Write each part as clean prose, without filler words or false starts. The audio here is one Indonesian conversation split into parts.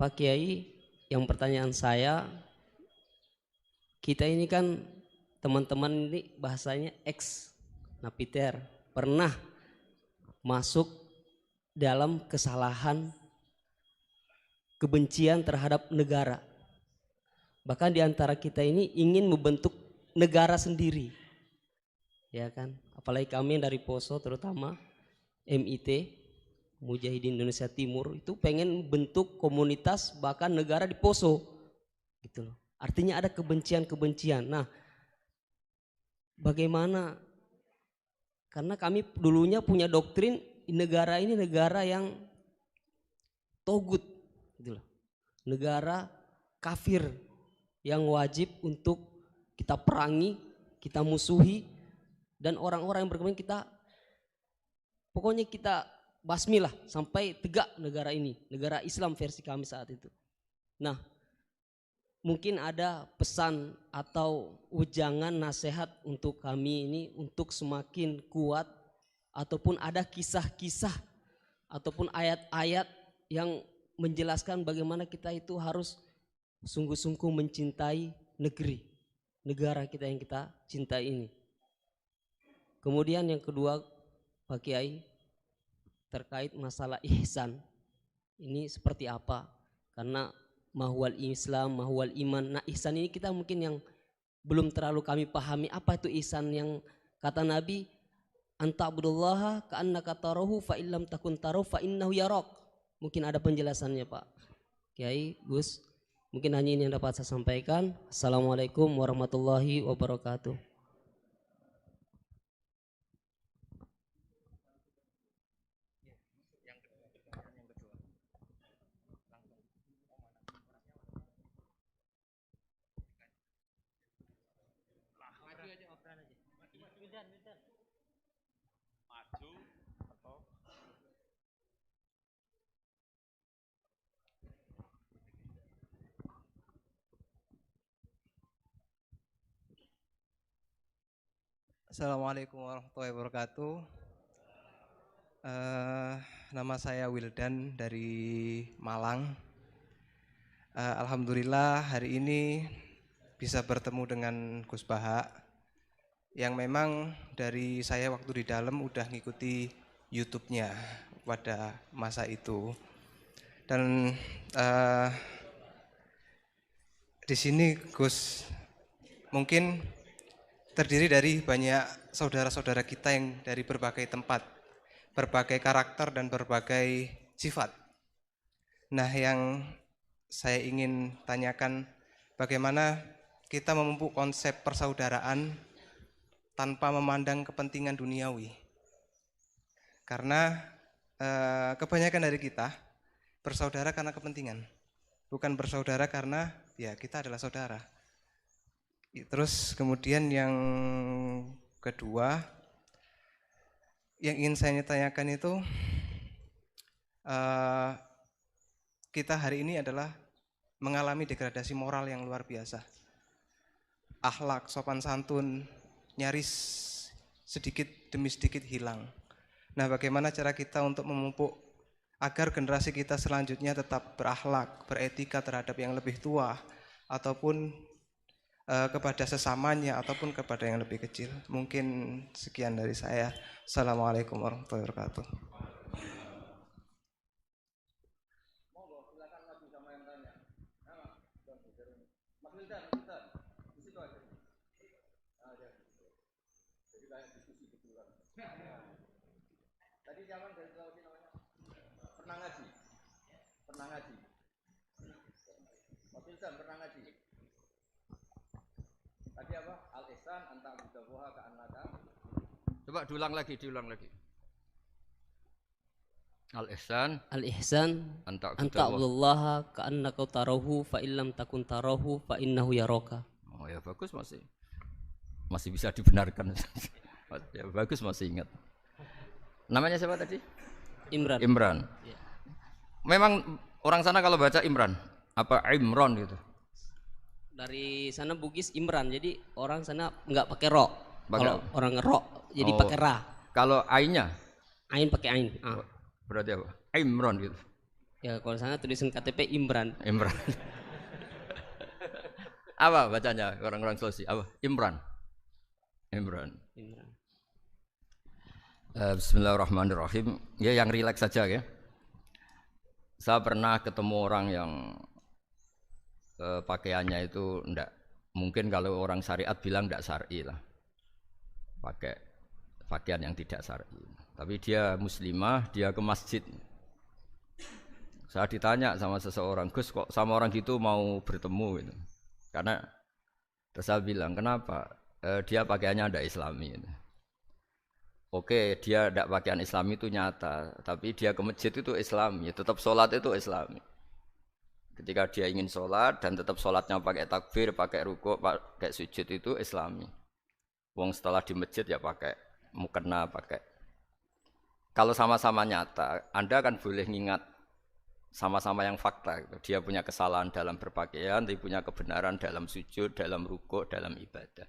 Pak Kiai, yang pertanyaan saya, kita ini kan teman-teman ini bahasanya ex napiter, pernah masuk dalam kesalahan kebencian terhadap negara. Bahkan di antara kita ini ingin membentuk negara sendiri. Ya kan? Apalagi kami yang dari Poso terutama MIT, Mujahidin Indonesia Timur, itu pengen bentuk komunitas bahkan negara di Poso. Gitu loh. Artinya ada kebencian-kebencian. Nah, bagaimana? Karena kami dulunya punya doktrin negara ini negara yang togut, gitu loh. Negara kafir yang wajib untuk kita perangi, kita musuhi, dan orang-orang yang berkembang kita, pokoknya kita basmi lah sampai tegak negara ini, negara Islam versi kami saat itu. Nah, mungkin ada pesan atau ujangan nasihat untuk kami ini untuk semakin kuat, ataupun ada kisah-kisah ataupun ayat-ayat yang menjelaskan bagaimana kita itu harus sungguh-sungguh mencintai negara kita yang kita cintai ini. Kemudian yang kedua Pak Kiai, terkait masalah ihsan ini seperti apa? Karena mahwal Islam, mahwal iman. Nah, ihsan ini kita mungkin yang belum terlalu kami pahami apa itu ihsan, yang kata Nabi anta'budullaha ka'annaka tarahu fa illam takun tarahu fa innahu yarak. Mungkin ada penjelasannya Pak Kiai, Gus. Mungkin hanya ini yang dapat saya sampaikan. Assalamualaikum warahmatullahi wabarakatuh. Assalamualaikum warahmatullahi wabarakatuh. Nama saya Wildan dari Malang. Alhamdulillah hari ini bisa bertemu dengan Gus Baha, yang memang dari saya waktu di dalam udah ngikuti YouTube-nya pada masa itu. Dan di sini Gus mungkin terdiri dari banyak saudara-saudara kita yang dari berbagai tempat, berbagai karakter dan berbagai sifat. Nah, yang saya ingin tanyakan, bagaimana kita memupuk konsep persaudaraan tanpa memandang kepentingan duniawi. Karena kebanyakan dari kita bersaudara karena kepentingan, bukan bersaudara karena ya kita adalah saudara. Terus kemudian yang kedua yang ingin saya tanyakan itu, kita hari ini adalah mengalami degradasi moral yang luar biasa. Akhlak, sopan santun nyaris sedikit demi sedikit hilang. Nah, bagaimana cara kita untuk memupuk agar generasi kita selanjutnya tetap berakhlak, beretika terhadap yang lebih tua, ataupun kepada sesamanya ataupun kepada yang lebih kecil. Mungkin sekian dari saya. Assalamualaikum warahmatullahi wabarakatuh. Pernah ngaji. Mas Wildan pernah ngaji. Tadi apa? Al-ihsan anta abdallaha ka'annaka. Coba diulang lagi. Al-ihsan anta abdullaha ka'annaka tarahu fa illam takun tarahu fa innahu yaraka. Oh ya, bagus, masih bisa dibenarkan. Ya bagus, masih ingat. Namanya siapa tadi? Imran. Ya. Memang orang sana kalau baca Imran apa Imron gitu? Dari sana Bugis Imran, jadi orang sana nggak pakai ro. Kalau orang ro, jadi pakai ra. Kalau ainnya? Ain pakai ain. Berarti apa? Imron gitu. Ya kalau sana tulisan KTP Imran. Imran. Apa bacanya orang-orang Sulawesi? Apa? Imran. Imran. Imran. Bismillahirrahmanirrahim. Ya yang rileks saja ya. Saya pernah ketemu orang yang pakaiannya itu enggak. Mungkin kalau orang syariat bilang enggak syar'i lah. Pakai pakaian yang tidak syar'i. Tapi dia muslimah, dia ke masjid. Saya ditanya sama seseorang, Gus kok sama orang gitu mau bertemu gitu. Karena terus saya bilang, kenapa? Dia pakaiannya ada islami gitu. Oke, dia tidak pakaian islami itu nyata, tapi dia ke masjid itu islami, tetap sholat itu islami. Ketika dia ingin sholat dan tetap sholatnya pakai takbir, pakai rukuk, pakai sujud itu islami. Wong setelah di masjid ya pakai mukena, pakai. Kalau sama-sama nyata, Anda kan boleh ngingat sama-sama yang fakta. Gitu. Dia punya kesalahan dalam berpakaian, dia punya kebenaran dalam sujud, dalam rukuk, dalam ibadah.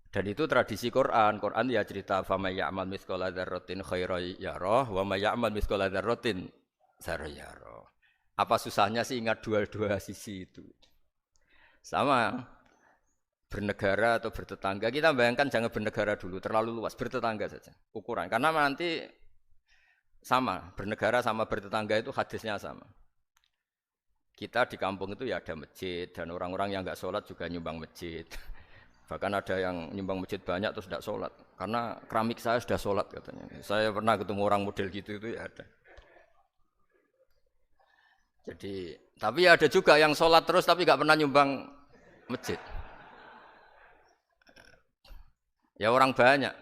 Dan itu tradisi Quran. Quran ya cerita famay ya'mal mithqala dzarratin khairan yarah wa may ya'mal mithqala dzarratin syarran yarah. Apa susahnya sih ingat dua-dua sisi itu? Sama bernegara atau bertetangga. Kita bayangkan jangan bernegara dulu, terlalu luas, bertetangga saja. Ukuran. Karena nanti sama, bernegara sama bertetangga itu hadisnya sama. Kita di kampung itu ya ada masjid dan orang-orang yang enggak sholat juga nyumbang masjid. Bahkan ada yang nyumbang masjid banyak terus tidak sholat. Karena keramik saya sudah sholat katanya. Saya pernah ketemu orang model gitu itu ya ada. Jadi, tapi ada juga yang sholat terus tapi nggak pernah nyumbang masjid. Ya orang banyak.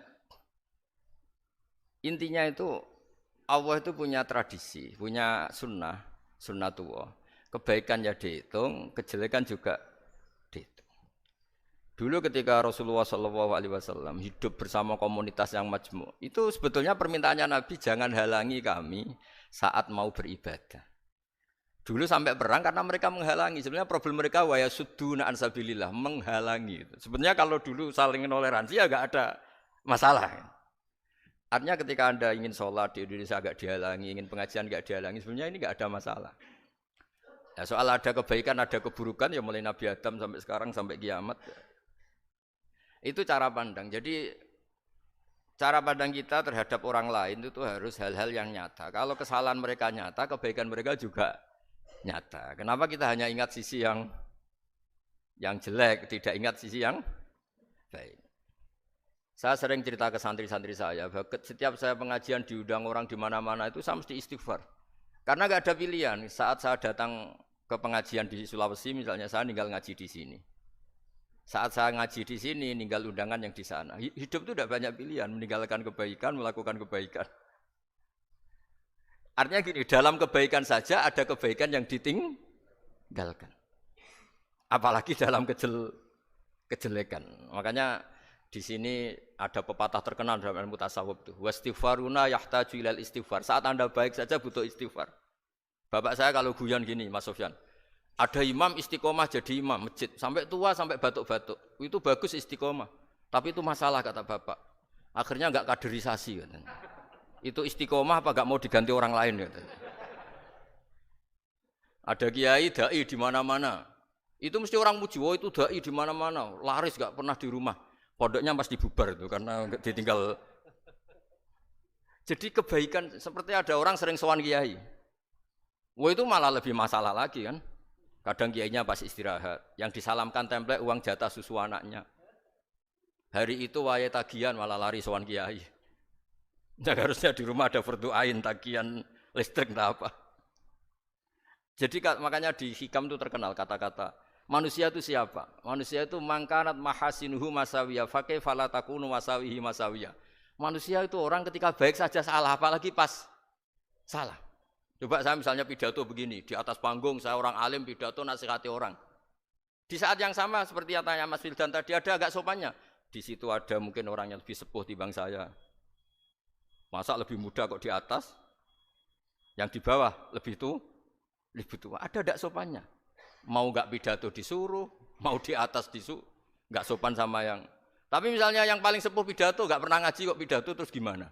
Intinya itu Allah itu punya tradisi, punya sunnatullah. Kebaikan ya dihitung, kejelekan juga dihitung. Dulu ketika Rasulullah SAW hidup bersama komunitas yang majmu', itu sebetulnya permintaannya Nabi jangan halangi kami saat mau beribadah. Dulu sampai perang karena mereka menghalangi. Sebenarnya problem mereka wa yasudduna an sabilillah, menghalangi. Sebenarnya kalau dulu saling toleransi ya enggak ada masalah. Artinya ketika Anda ingin sholat di Indonesia agak dihalangi, ingin pengajian enggak dihalangi, sebenarnya ini enggak ada masalah. Ya, soal ada kebaikan, ada keburukan ya mulai Nabi Adam sampai sekarang sampai kiamat. Itu cara pandang. Jadi cara pandang kita terhadap orang lain itu harus hal-hal yang nyata. Kalau kesalahan mereka nyata, kebaikan mereka juga nyata. Kenapa kita hanya ingat sisi yang jelek, tidak ingat sisi yang baik? Saya sering cerita ke santri-santri saya, bahwa setiap saya pengajian diundang orang di mana-mana itu saya mesti istighfar. Karena nggak ada pilihan. Saat saya datang ke pengajian di Sulawesi, misalnya saya tinggal ngaji di sini. Saat saya ngaji di sini, ninggal undangan yang di sana. Hidup itu tidak banyak pilihan, meninggalkan kebaikan, melakukan kebaikan. Artinya gini, dalam kebaikan saja ada kebaikan yang ditinggalkan. Apalagi dalam kejelekan. Makanya di sini ada pepatah terkenal dalam ilmu tasawuf itu. Wastighfaruna yahtaju ilal istighfar. Saat Anda baik saja butuh istighfar. Bapak saya kalau guyon gini, Mas Sofyan. Ada imam istiqomah jadi imam masjid sampai tua sampai batuk-batuk. Itu bagus istiqomah. Tapi itu masalah kata bapak. Akhirnya enggak kaderisasi katanya. Itu istiqomah apa enggak mau diganti orang lain katanya. Ada kiai dai di mana-mana. Itu mesti orang muji, "Oh itu dai di mana-mana, laris enggak pernah di rumah." Pondoknya pasti bubar itu karena ditinggal. Jadi kebaikan seperti ada orang sering sowan kiai. Wah itu malah lebih masalah lagi kan. Kadang kiainya pas istirahat, yang disalamkan template uang jatah susu anaknya. Hari itu waya tagihan malah lari sowan kiai. Nah, harusnya di rumah ada berdoain tagihan listrik entah apa. Jadi makanya di hikam itu terkenal kata-kata manusia itu siapa? Manusia itu mangkanat mahasinuhu masawiya fakih falatakunu masawihi masawiya. Manusia itu orang ketika baik saja salah, apalagi pas salah. Coba saya misalnya pidato begini, di atas panggung saya orang alim pidato nasihati orang. Di saat yang sama seperti yang tanya Mas Wildan tadi ada agak sopannya. Di situ ada mungkin orang yang lebih sepuh timbang saya. Masa lebih muda kok di atas? Yang di bawah lebih tua? Ada agak sopannya. Mau enggak pidato disuruh, mau di atas disuruh, enggak sopan sama yang. Tapi misalnya yang paling sepuh pidato enggak pernah ngaji kok pidato terus gimana?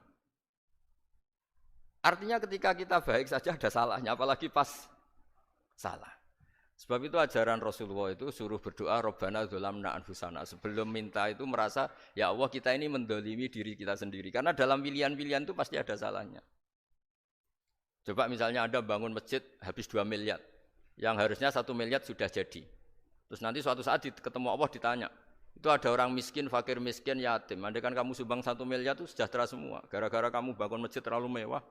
Artinya ketika kita baik saja ada salahnya, apalagi pas salah. Sebab itu ajaran Rasulullah itu suruh berdoa Rabbana dzolamna anfusana. Sebelum minta itu merasa, ya Allah kita ini mendolimi diri kita sendiri. Karena dalam pilihan-pilihan itu pasti ada salahnya. Coba misalnya Anda bangun masjid habis 2 miliar. Yang harusnya 1 miliar sudah jadi. Terus nanti suatu saat ketemu Allah ditanya, itu ada orang miskin, fakir miskin, yatim. Andai kan kamu sumbang 1 miliar itu sejahtera semua. Gara-gara kamu bangun masjid terlalu mewah.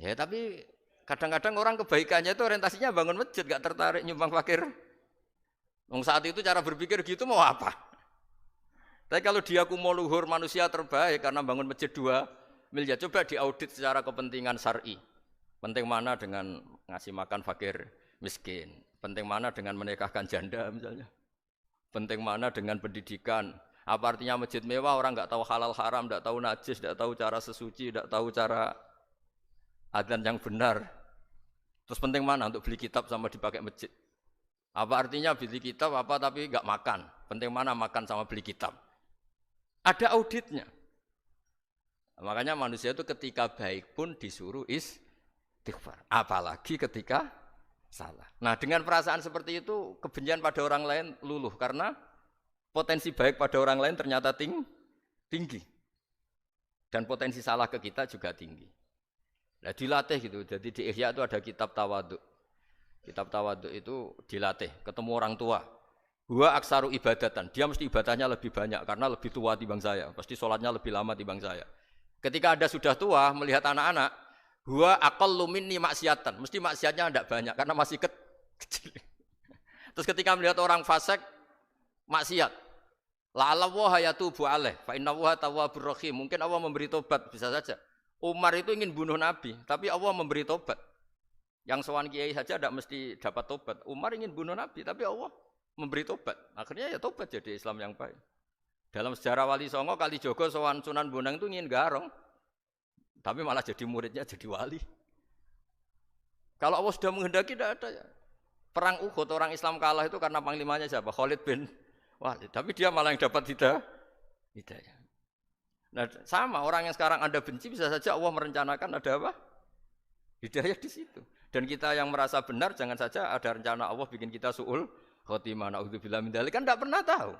Ya tapi kadang-kadang orang kebaikannya itu orientasinya bangun masjid, gak tertarik nyumbang fakir. Saat itu cara berpikir gitu mau apa? Tapi kalau dia kumuluhur manusia terbaik karena bangun masjid 2 miliar, coba diaudit secara kepentingan syar'i. Penting mana dengan ngasih makan fakir miskin? Penting mana dengan menikahkan janda misalnya? Penting mana dengan pendidikan? Apa artinya masjid mewah orang nggak tahu halal haram, nggak tahu najis, nggak tahu cara sesuci, nggak tahu cara adzan yang benar. Terus penting mana untuk beli kitab sama dipakai masjid? Apa artinya beli kitab apa tapi nggak makan? Penting mana makan sama beli kitab? Ada auditnya. Makanya manusia itu ketika baik pun disuruh istighfar. Apalagi ketika salah. Nah dengan perasaan seperti itu kebencian pada orang lain luluh karena potensi baik pada orang lain ternyata tinggi. Dan potensi salah ke kita juga tinggi. Nah dilatih gitu, jadi di Ihya itu ada kitab tawaduk. Kitab tawaduk itu dilatih, ketemu orang tua. Huwa aksaru ibadatan, dia mesti ibadahnya lebih banyak karena lebih tua timbang saya. Pasti sholatnya lebih lama timbang saya. Ketika Anda sudah tua, melihat anak-anak, huwa aqallu minni maksiatan, mesti maksiatnya tidak banyak karena masih kecil. Terus ketika melihat orang fasik, maksiat. La'alla wa yatubu alaih, fa inna wa tawwabur rahim. Mungkin Allah memberi tobat, bisa saja. Umar itu ingin bunuh Nabi, tapi Allah memberi tobat. Yang sowan kiai saja tidak mesti dapat tobat. Umar ingin bunuh Nabi, tapi Allah memberi tobat. Akhirnya ya tobat jadi Islam yang baik. Dalam sejarah Wali Songo, Kalijogo sowan Sunan Bonang itu ingin garong, tapi malah jadi muridnya jadi wali. Kalau Allah sudah menghendaki tidak ada ya. Perang Uhud orang Islam kalah itu karena panglimanya siapa? Khalid bin Walid. Tapi dia malah yang dapat hidayah. Nah, sama orang yang sekarang Anda benci bisa saja Allah merencanakan ada apa? Hidayah di situ. Dan kita yang merasa benar jangan saja ada rencana Allah bikin kita su'ul khotimah, na'udzubillah min dzalik, kan tidak pernah tahu.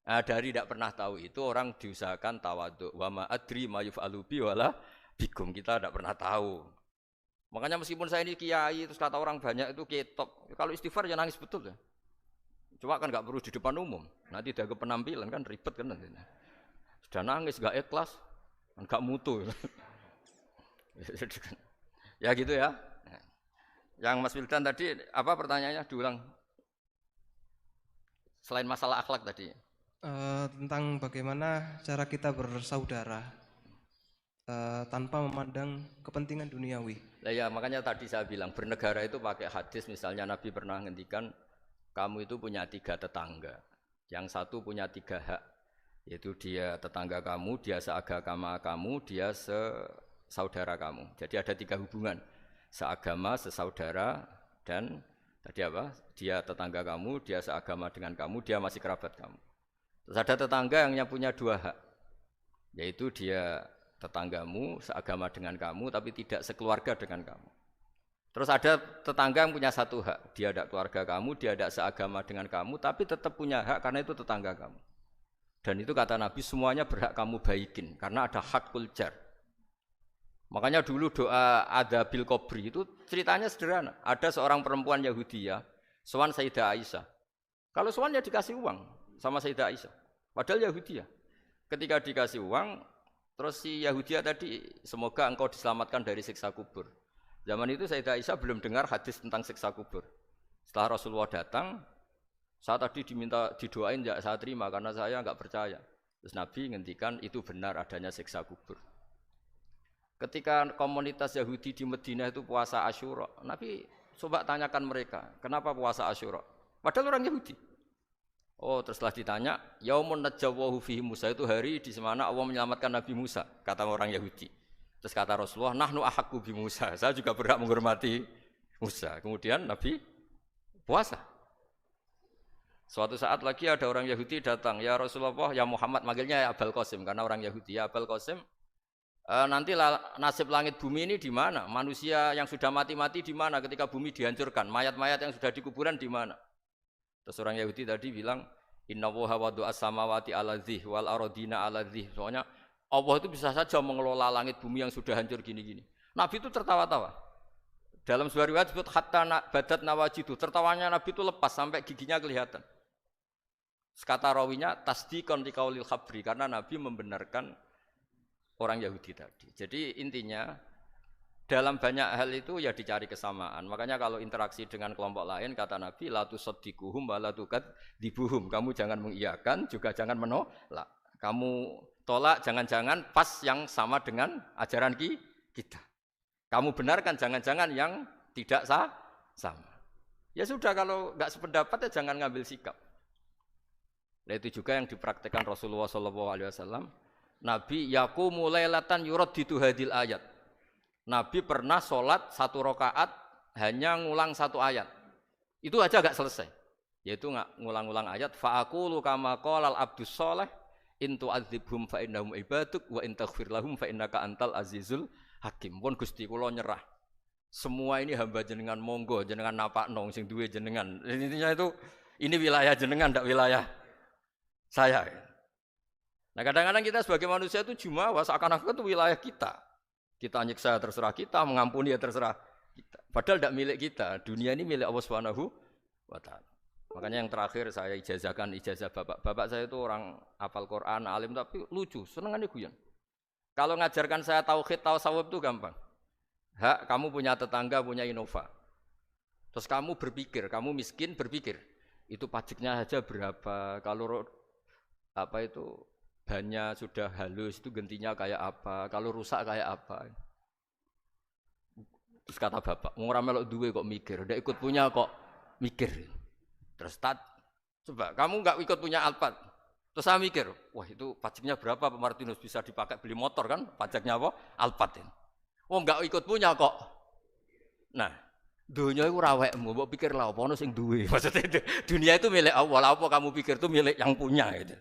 Nah, dari tidak pernah tahu itu orang diusahakan tawadhu. Wa ma adri ma yuf'alu bi wala bikum, kita tidak pernah tahu. Makanya meskipun saya ini kiai terus kata orang banyak itu ketop. Kalau istighfar ya nangis betul ya. Cuma kan enggak perlu di depan umum. Nanti ada penampilan kan ribet kan nanti. Sudah nangis, gak ikhlas, gak mutu. Ya gitu ya. Yang Mas Wildan tadi, apa pertanyaannya? Diulang. Selain masalah akhlak tadi. Tentang bagaimana cara kita bersaudara tanpa memandang kepentingan duniawi. Nah ya, makanya tadi saya bilang, bernegara itu pakai hadis, misalnya Nabi pernah ngendikan, kamu itu punya 3 tetangga. Yang satu punya 3 hak. Yaitu dia tetangga kamu, dia seagama kamu, dia sesaudara kamu. Jadi ada 3 hubungan, seagama, sesaudara, dan tadi apa? Dia tetangga kamu, dia seagama dengan kamu, dia masih kerabat kamu. Terus ada tetangga yang punya 2 hak, yaitu dia tetanggamu, seagama dengan kamu, tapi tidak sekeluarga dengan kamu. Terus ada tetangga yang punya 1 hak, dia tidak keluarga kamu, dia tidak seagama dengan kamu, tapi tetap punya hak karena itu tetangga kamu. Dan itu kata Nabi semuanya berhak kamu baikin karena ada hakul jar. Makanya dulu doa ada bil kubri itu ceritanya sederhana. Ada seorang perempuan Yahudi ya, sowan Sayyidah Aisyah. Kalau sowan ya dikasih uang sama Sayyidah Aisyah. Padahal Yahudi ya. Ketika dikasih uang, terus si Yahudi tadi semoga engkau diselamatkan dari siksa kubur. Zaman itu Sayyidah Aisyah belum dengar hadis tentang siksa kubur. Setelah Rasulullah datang, saya tadi diminta didoain ya saya terima karena saya enggak percaya. Terus Nabi ngendikan itu benar adanya siksa kubur. Ketika komunitas Yahudi di Madinah itu puasa Asyura, Nabi coba tanyakan mereka, kenapa puasa Asyura? Padahal orang Yahudi. Oh, terus setelah ditanya, yaumun najjawahu fihi Musa, itu hari di mana Allah menyelamatkan Nabi Musa, kata orang Yahudi. Terus kata Rasulullah, nahnu ahaqqu bi Musa, saya juga berhak menghormati Musa. Kemudian Nabi puasa. Suatu saat lagi ada orang Yahudi datang, ya Rasulullah, ya Muhammad, manggilnya ya Abul Qasim karena orang Yahudi, ya Abul Qasim, nanti nasib langit bumi ini di mana? Manusia yang sudah mati-mati di mana ketika bumi dihancurkan? Mayat-mayat yang sudah di kuburan di mana? Terus orang Yahudi tadi bilang, Inna woha wadu as-samawati ala dzih wal arodina ala dzih. Soalnya Allah itu bisa saja mengelola langit bumi yang sudah hancur gini-gini. Nabi itu tertawa-tawa. Dalam sebuah riwayat disebut hatta badat nawajidu. Tertawanya Nabi itu lepas sampai giginya kelihatan. Kata rawinya tasdiqan liqaulil khabri, karena Nabi membenarkan orang Yahudi tadi. Jadi intinya dalam banyak hal itu ya dicari kesamaan. Makanya kalau interaksi dengan kelompok lain kata Nabi la tusaddiquhum wa la tukadzibuhum. Kamu jangan mengiyakan juga jangan menolak. Kamu tolak jangan-jangan pas yang sama dengan ajaran kita. Kamu benarkan jangan-jangan yang tidak sama. Ya sudah, kalau enggak sependapat ya jangan ngambil sikap. Nah, itu juga yang dipraktekkan Rasulullah SAW. Nabi yaqumu lailatan yuraddidu hadil ayat. Nabi pernah sholat 1 rakaat hanya ngulang 1 ayat. Itu aja agak selesai. Yaitu ngulang-ngulang ayat fa'aqulu kama qalal abdus sholeh in tu'adzibhum fa innahum ibaduk wa in taghfir lahum fa innaka antal azizul hakim. Pun Gusti kula nyerah. Semua ini hamba jenengan, monggo jenengan napakno sing duwe jenengan. Intinya itu ini wilayah jenengan ndak wilayah saya. Nah, kadang-kadang kita sebagai manusia itu jumawa seakan-akan itu wilayah kita. Kita nyiksa terserah kita, mengampuni ya terserah kita. Padahal tidak milik kita. Dunia ini milik Allah Subhanahu wa taala. Makanya yang terakhir saya ijazah bapak. Bapak saya itu orang hafal Quran, alim tapi lucu, senengannya guyon. Kalau ngajarkan saya tauhid, tasawuf itu gampang. Hak, kamu punya tetangga, punya Innova. Terus kamu berpikir, kamu miskin berpikir, itu pajaknya saja berapa? Kalau bannya sudah halus itu gantinya kayak apa? Kalau rusak kayak apa? Terus kata bapak, mau melok duwe kok mikir, udah ikut punya kok mikir. Terus coba kamu nggak ikut punya Alphard, terus saya mikir, wah itu pajaknya berapa Pak Martinus, bisa dipakai beli motor kan? Pajaknya apa? Alphard ini. Oh nggak ikut punya kok. Nah, dunia itu rawekmu, mbok pikir lah apa ono sing duwe. Maksudnya dunia itu milik Allah, apa kamu pikir itu milik yang punya gitu.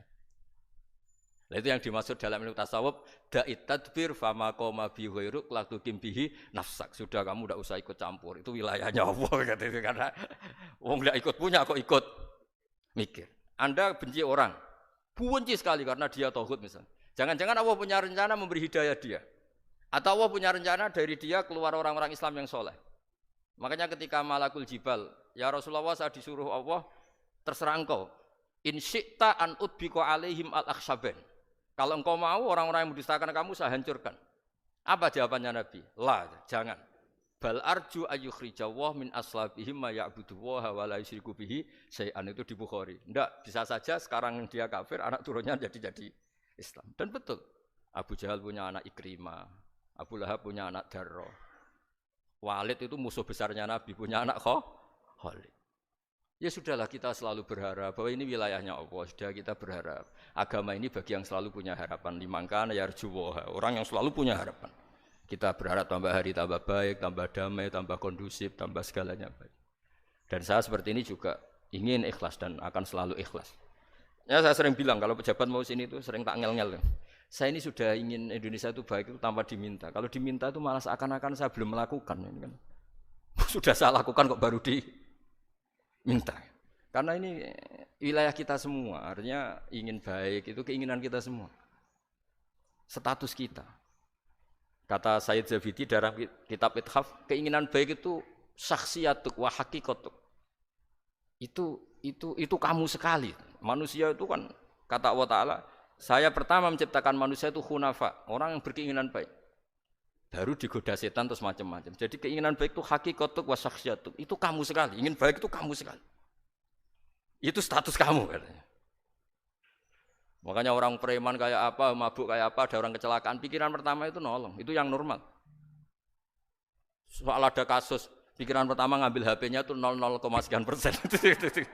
Nah, itu yang dimaksud dalam ilmu tasawuf, da'it tadbir fama qoma bi ghairuk la tuqim bihi nafsak. Sudah kamu enggak usah ikut campur, itu wilayahnya Allah kata itu, karena wong enggak ikut punya kok ikut mikir. Anda benci orang, benci sekali karena dia tauhid misalnya. Jangan-jangan Allah punya rencana memberi hidayah dia. Atau Allah punya rencana dari dia keluar orang-orang Islam yang soleh. Makanya ketika Malakul Jibal, ya Rasulullah saya disuruh Allah, terserah engkau. In syi'ta an udbiqa alaihim al-akhshaban. Kalau engkau mau orang-orang yang mendustakan kamu saya hancurkan. Apa jawabannya Nabi? La, jangan. Bal arju ayyukhrijawah min aslabihim ma ya'budullaha wa la yusyriku bihi syai'an, itu di Bukhari. Enggak, bisa saja sekarang dia kafir, anak turunnya jadi Islam. Dan betul. Abu Jahal punya anak Ikrimah, Abu Lahab punya anak Darrah. Walid itu musuh besarnya Nabi, punya anak Khalid. Ya sudahlah, kita selalu berharap bahwa ini wilayahnya Allah. Sudah kita berharap. Agama ini bagi yang selalu punya harapan. Limangkana yarjuwaha. Orang yang selalu punya harapan. Kita berharap tambah hari tambah baik, tambah damai, tambah kondusif, tambah segalanya baik. Dan saya seperti ini juga ingin ikhlas dan akan selalu ikhlas. Ya saya sering bilang kalau pejabat mau sini itu sering tak ngel-ngel. Saya ini sudah ingin Indonesia itu baik itu tanpa diminta. Kalau diminta itu malah seakan-akan saya belum melakukan. Ini kan. Sudah saya lakukan kok baru minta. Karena ini wilayah kita semua, artinya ingin baik itu keinginan kita semua. Status kita. Kata Sayyid Zabidi dalam kitab Ithaf, keinginan baik itu syakhsiyatuk wa hakikatuk. Itu kamu sekali. Manusia itu kan kata Allah Ta'ala, saya pertama menciptakan manusia itu hunafa, orang yang berkeinginan baik. Baru digoda setan terus macam-macam. Jadi keinginan baik itu hakikatuk wa syakhsiyatuk. Itu kamu sekali. Ingin baik itu kamu sekali. Itu status kamu katanya. Makanya orang preman kayak apa, mabuk kayak apa, ada orang kecelakaan, pikiran pertama itu nolong. Itu yang normal. Soal ada kasus, pikiran pertama ngambil HP-nya itu 0,0 sekian %.